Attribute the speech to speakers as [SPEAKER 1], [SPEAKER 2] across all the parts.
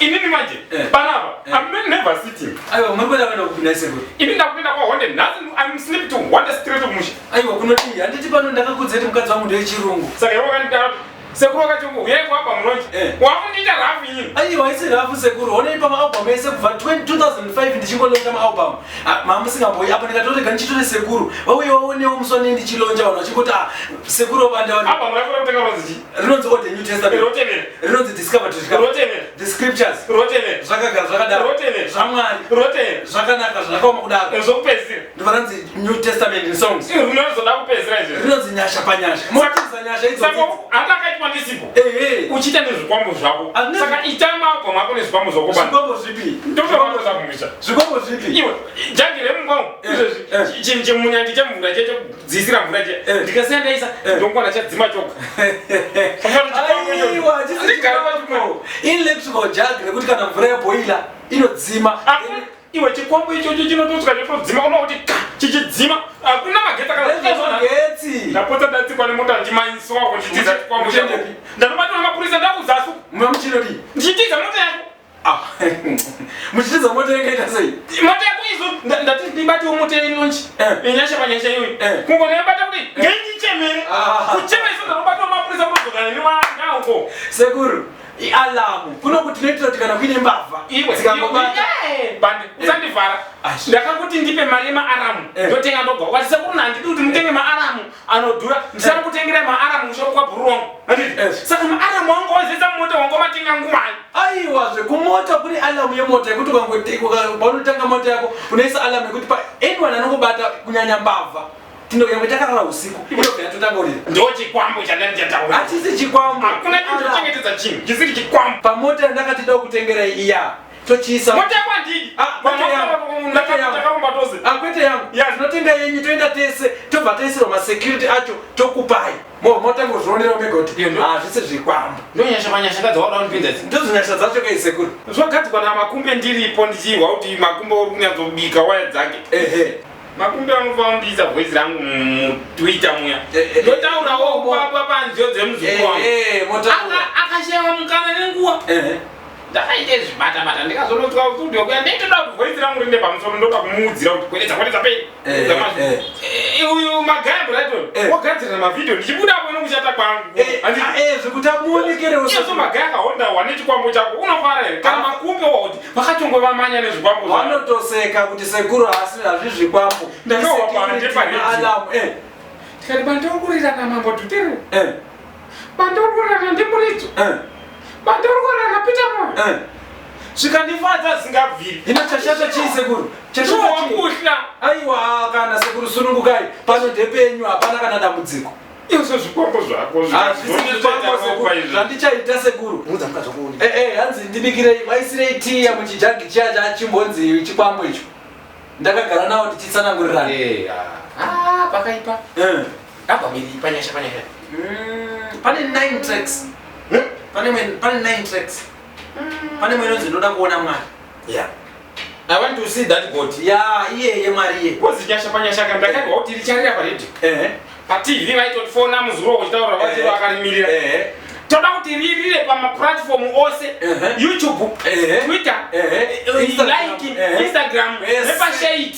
[SPEAKER 1] inini manje panapa I'm never sitting.
[SPEAKER 2] Aiwa mangwenda kwenda kupinda sekuru.
[SPEAKER 1] Ini ndakupinda kwa honde nothing I'm sleep to one straight musha.
[SPEAKER 2] Aiwa kunoti handiti pano ndakakudza kuti mukadzi wangu ndechirungu.
[SPEAKER 1] Saka iwo kanita sekuru akachongo uyeko apa mulonje. Wamunita rafu yini.
[SPEAKER 2] Aiwa isi rafu sekuru. One pa album ese kubva 2005 ndichingolonja ma album. Mama singamboyi apo ndikatoti gandichitore sekuru. Waonewo musoni ndichilonja vanhu vachingoti sekuru obanda vanhu.
[SPEAKER 1] Apa murafu kutenga roziji.
[SPEAKER 2] Rinonzi Old New Testament.
[SPEAKER 1] Rotemere.
[SPEAKER 2] Rinonzi Discover to Discover.
[SPEAKER 1] Rotemere.
[SPEAKER 2] The Scriptures.
[SPEAKER 1] Rotemere.
[SPEAKER 2] Zvakagara zvakadaro.
[SPEAKER 1] Rotemere.
[SPEAKER 2] Zvamwari.
[SPEAKER 1] Rotemere.
[SPEAKER 2] Zvakanaka zvakaoma kudaro.
[SPEAKER 1] Zvokupedzira.
[SPEAKER 2] Ndovanzi New Testament in songs.
[SPEAKER 1] Rinozoda kupedzira izvo.
[SPEAKER 2] Rinonzi nyasha panyasha. Motiza nyasha idzo.
[SPEAKER 1] Saka andakaitwa ndisipo. Uchita nezvikwambo zvako. Saka ita maako mako nezvikwambo zvako bani.
[SPEAKER 2] Zvikwambo zvipi?
[SPEAKER 1] Ndotorongo zakumusha.
[SPEAKER 2] Zvikwambo zvipi?
[SPEAKER 1] Iwe jangire mungwawo. Chinhu chemunyandi chemvura checho dzisira mvura che. Ndikasiya ndaisa ndongwana chadzima choka.
[SPEAKER 2] Aiwa chisigarapo. Electrical jug rekuti kana mvura yeboila inodzima.
[SPEAKER 1] Iwe chikwambo ichocho chinotosvika chotodzima unokuti chichidzima hakuna magetsi
[SPEAKER 2] magetsi.
[SPEAKER 1] Ndapota ndatsikwa nemota ndimainisiwa kundichiza chikwambo changu. Ndanobatwa namapurisa ndakuzasu.
[SPEAKER 2] Muchinodi.
[SPEAKER 1] Ndichitiza mota yako.
[SPEAKER 2] Muchitiza mota yengaita sei?
[SPEAKER 1] Mota yako izo ndati ndibatiwo mota yenonchi. Inyasha panyasha iyoyi. Kungo ndinobata kuti ngendichemere. Kuchema izo ndanobatwa namapurisa kuzogana newandawo.
[SPEAKER 2] Sekuru. Alamu kunokuti tinoitira kuti kana kuine mbavha
[SPEAKER 1] dzikangobata bande usandivhara ndakakuti ndipe mari yemaaramu ndotenga ndobva wati sekuru handidi kuti mutenge maaramu anodhura ndisana kutengera maaramu kushoko kwabhuru wangu saka maaramu wangu wazesa mota wangu matenga ngumai.
[SPEAKER 2] Aiwa kumota kune alamu yemota yekuti paunotanga mota yako unoisa alamu yekuti pa anyone anongobata kunyanya mbavha tinokuya takarara usiku inobva yatotanga urira
[SPEAKER 1] ndochikwambo chandani chataura.
[SPEAKER 2] Hatisi chikwambo.
[SPEAKER 1] Hakuna chinhu chengetedza chinhu chisiri chikwambo.
[SPEAKER 2] Pamota ndakatida kutengera iya tochiisa
[SPEAKER 1] mota yako handidi
[SPEAKER 2] kwete yangu tinotenga yenyu toenda tese tobva taisirwa masecurity acho tokupai mota ngozvionera megoti zvise zvikwambo
[SPEAKER 1] ndonyasha kadzawada unipinza
[SPEAKER 2] ndozonyasha dzacho kaisekuru
[SPEAKER 1] zvagadzikwa namakumbe ndiripo ndichirwa kuti makumbe uri kunyatsobika waya dzake makumbe anofanira kundiisa voice rangu mutwitter muya ndotaurawo papa panziyo dzemuzukuru wangu akashaiwa mukana nenguva ndakaite zvibata ndikazonotwa kustudio kuya nditoda kuti voice rangu rinde pamusoro ndoda kumuudzira kuti kweredza pei uyu Magaia Brighton wagadzirira mavhidhiyo ndichibudapo inokushata kwangu
[SPEAKER 2] zvekuti amuonekerewo
[SPEAKER 1] iyeso Magaia akahondawa nechikwambo chako unofara here kana makumbe wauti vakatongovamanya nezvikwambo zvavo
[SPEAKER 2] vanotoseka kuti sekuru hazvi zvikwambo
[SPEAKER 1] ndakawapandepaalamu tikati bandaukurirana mambo tutere bandaukurirana ndimuridzo bandaukurirana Peter Moyo zvikandifadza zingabviri
[SPEAKER 2] hino chashata chii sekuru
[SPEAKER 1] chashata
[SPEAKER 2] aiwa kana sekuru sunungukai pano ndepenyu hapana kana dambudziko
[SPEAKER 1] izvo zvikwambo zvako
[SPEAKER 2] zvandichaita sekuru hanzi ndibikirei vaisirei tiya muchijagi chiya chachimbonzi chikwambo icho ndakagara nawo tichitsanangurirana
[SPEAKER 1] pakaipa apa miri panyasha
[SPEAKER 2] pane 9 tracks pane 9 tracks pane mwenonzi ndoda kuona mwari
[SPEAKER 1] I want to see that God.
[SPEAKER 2] Iye Marie.
[SPEAKER 1] Kozinyasha panyashaka ndakaiwa kuti richarira paredio. Pa TV vaitotofona muzuro uchitaura vati vakarimirira. Toda kuti ririre pamaplatform ose YouTube, Twitter, like, Instagram, nepashade.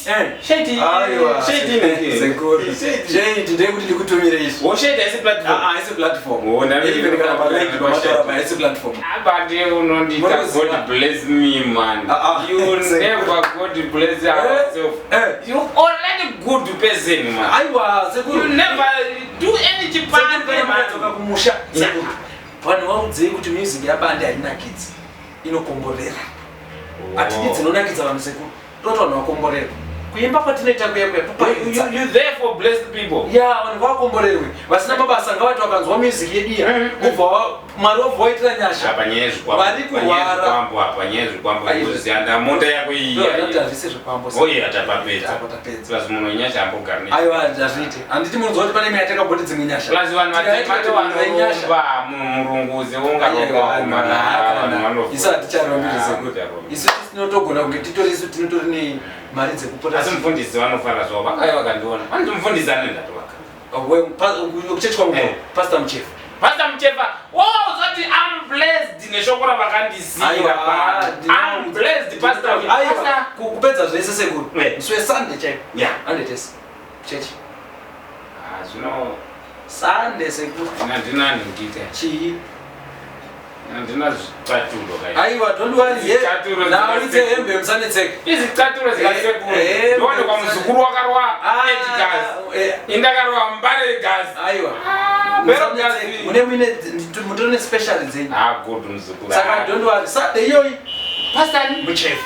[SPEAKER 2] Shade ndekuti ndikutumire izvo.
[SPEAKER 1] Shade haisi platform.
[SPEAKER 2] Haisi platform. Even kana pa like pashade haisi platform.
[SPEAKER 1] Abade unondita God bless me man. You never God bless yourself. You already good person man.
[SPEAKER 2] Aiwa,
[SPEAKER 1] you never do any chipande
[SPEAKER 2] man. Kumusha. Vanhu vaudzei kuti music yabande hainakidzi inokomborera hatidi dzinonakidza vanhu sekuru toti vanhu vakomborerwa kuimba kwatinoita
[SPEAKER 1] you therefore blessed people
[SPEAKER 2] vanhu vakomborerwe vasina mabasa ngavati vakanzwa music yedu kubva mwari wabva waitira nyasha vari kurwara
[SPEAKER 1] monda yako
[SPEAKER 2] hazvisi zvikwambo aiwa hazviiti handiti munhu zoti pane meyatakabhoti dzimwe nyasha
[SPEAKER 1] murunguzi
[SPEAKER 2] isu haticharombiri sekuru isu tinotogona kunge titorisu tinotori nemari dzekupota
[SPEAKER 1] asi mufundisi vanofara zvavo vakaiva vakandiona vanoti mufundisi anendatovaka
[SPEAKER 2] kuchechi kwangu pastor muchefu
[SPEAKER 1] Pastor Muchefa, zati I'm blessed neshokora vakandisira pa. I'm blessed pastor.
[SPEAKER 2] Aiwa kupedza zvese sekuru. Swe Sunday check.
[SPEAKER 1] Yeah.
[SPEAKER 2] Andites. Church.
[SPEAKER 1] Zvino
[SPEAKER 2] Sunday sekuru.
[SPEAKER 1] Ndina ngita.
[SPEAKER 2] Chi.
[SPEAKER 1] Ndina zvicaturo kai.
[SPEAKER 2] Aiwa don't worry.
[SPEAKER 1] Zvicaturo.
[SPEAKER 2] Na ite hembe msanetseka.
[SPEAKER 1] Izicaturo zikasekuru. Ndone kwa muzukuru wakarwa gas. Indakarwa mbare gas.
[SPEAKER 2] Aiwa.
[SPEAKER 1] Pero gas.
[SPEAKER 2] Mune mutone special zenyu.
[SPEAKER 1] Good muzukuru.
[SPEAKER 2] Saka don't worry. Sunday yoyi.
[SPEAKER 1] Pastor
[SPEAKER 2] Muchefa.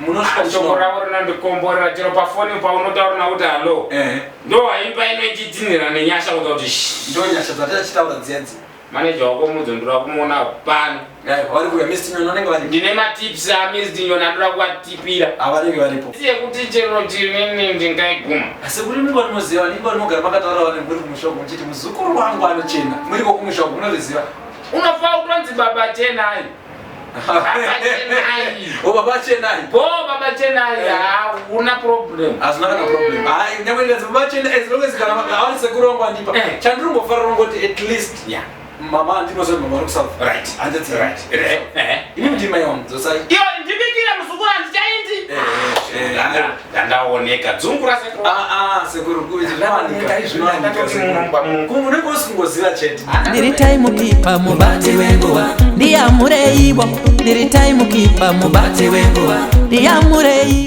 [SPEAKER 2] Munosvika
[SPEAKER 1] mushongora urina ndikomborera chero pafoni paunotaura nakuti hallo. Ndo haimba inochitinhira nenyasha kuti
[SPEAKER 2] ndo nyasha dzatachitaura dzedzi.
[SPEAKER 1] Manager wako mudzondora kumuona pano.
[SPEAKER 2] Vari kuya Mr. Nyono vanenge vari.
[SPEAKER 1] Ndine matips a Mr. Nyono ndoda kuvatipira.
[SPEAKER 2] Vanenge varipo.
[SPEAKER 1] Siye kuti chero chini ndingaiguma.
[SPEAKER 2] Asi kuri mungu anoziva ningo anogara makataura vanhu muri kumushogo muchiti muzukuru wangu anochena. Muri kokumushogo munoriziva.
[SPEAKER 1] Unofa utonzi baba chenai.
[SPEAKER 2] Baba chenai.
[SPEAKER 1] Baba chenai una problem.
[SPEAKER 2] Azina kana problem. Nyamwe baba chenai as long as kana awani sekuru wangu andipa. Chandrungo fararo ngoti at least.
[SPEAKER 1] Yeah.
[SPEAKER 2] Mama ndinozo mama rukusafu.
[SPEAKER 1] Right.
[SPEAKER 2] Andati right. Ini ndima yonzo zosai.
[SPEAKER 1] Iyo ndibikira musukuru andichaindi. Ndaoneka dzungura sekuru.
[SPEAKER 2] Sekuru kuzi namanika izvinoanika. Mungu nekosingoziva chete.
[SPEAKER 3] Ndiri time kipa mubati wenguwa. Ndiyamurei bo. Ndiri time kipa mubati wenguwa. Ndiyamurei